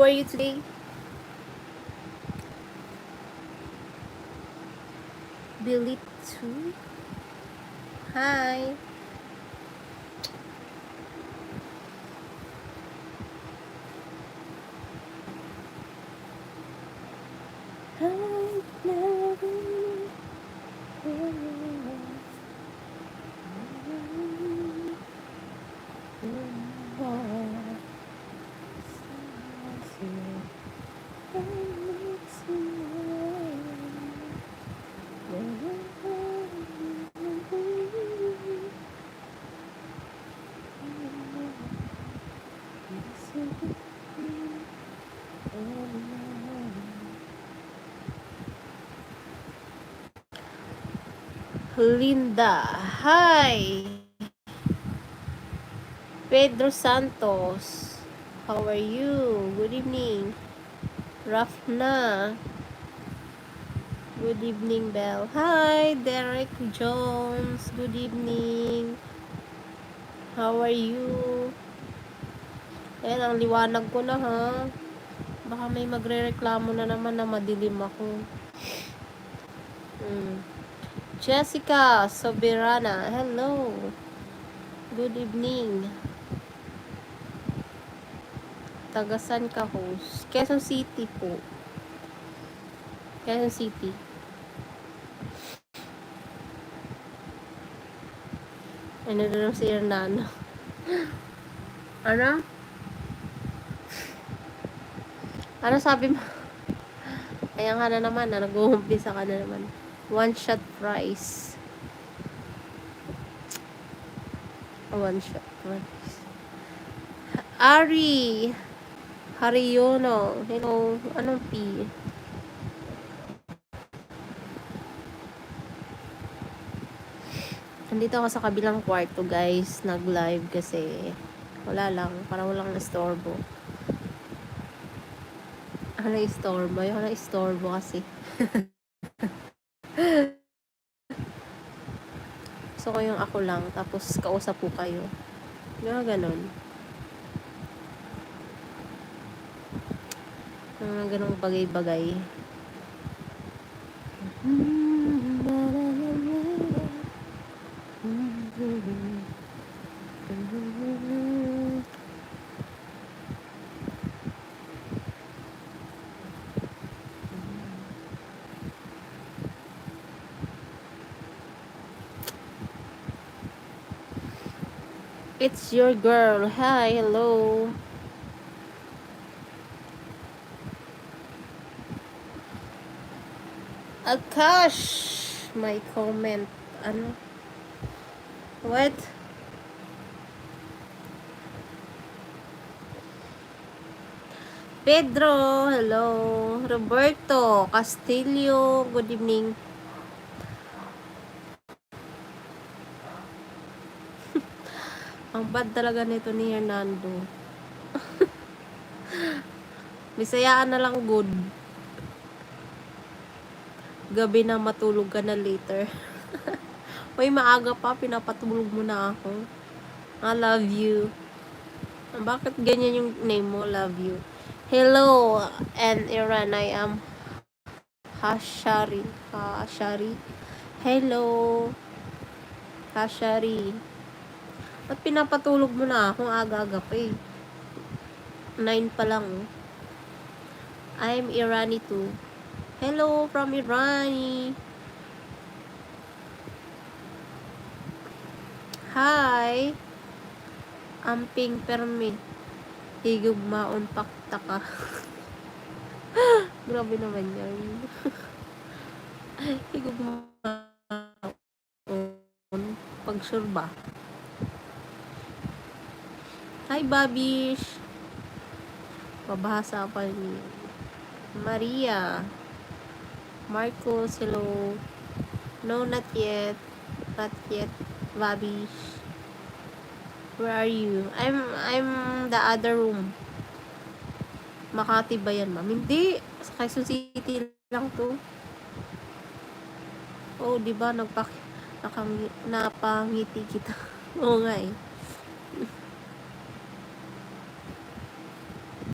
are you today? Billy 2? Hi. Linda, hi. Pedro Santos, how are you? Good evening. Rafna, good evening, Belle. Hi, Derek Jones, good evening. How are you? Ayan, ang liwanag ko na ha. Baka may magre-reklamo na naman na madilim ako. Jessica Soberana, hello. Good evening. Tagasan ka, host? Quezon City po. Quezon City. Ano na si Hernano? Ano? Ano sabi mo? Ayan ka na naman, nag-uumpisa ka na naman. One shot price. One shot price. Ari Hariono. Hello. Anong P? Nandito ako sa kabilang kwarto, guys. Nag-live kasi wala lang. Parang walang istorbo. Ano istorbo? Yung na istorbo kasi. Gusto ko yung ako lang. Tapos kausap po kayo. Yung ganun. Ganung bagay-bagay. It's your girl. Hi, hello. Akash, my comment. Ano? What? Pedro, hello. Roberto Castillo, good evening. Ang bad talaga nito ni Hernando. Bisayaan na lang good. Gabi na matulog ka na later. Uy, maaga pa, pinapatulog mo na ako. I love you. Bakit ganyan yung name mo? Love you. Hello, and Iran, I am Hashari. Hello, Hashari. Ba't pinapatulog mo na ako? Aga-aga pa eh. 9 pa lang. I'm Irani too. Hello from Irani. Hi. Amping permi. Higugmaon pakta ka. Grabe naman yan. Higugmaon. Pagsurba. Hi, Babish. Mabahasa pa ni Maria. Marcos, hello. No, not yet. Not yet, Babish. Where are you? I'm the other room. Makati ba yan, ma'am? Hindi. Sa Quezon City lang to. Oh, di ba napangiti kita. Oo nga eh.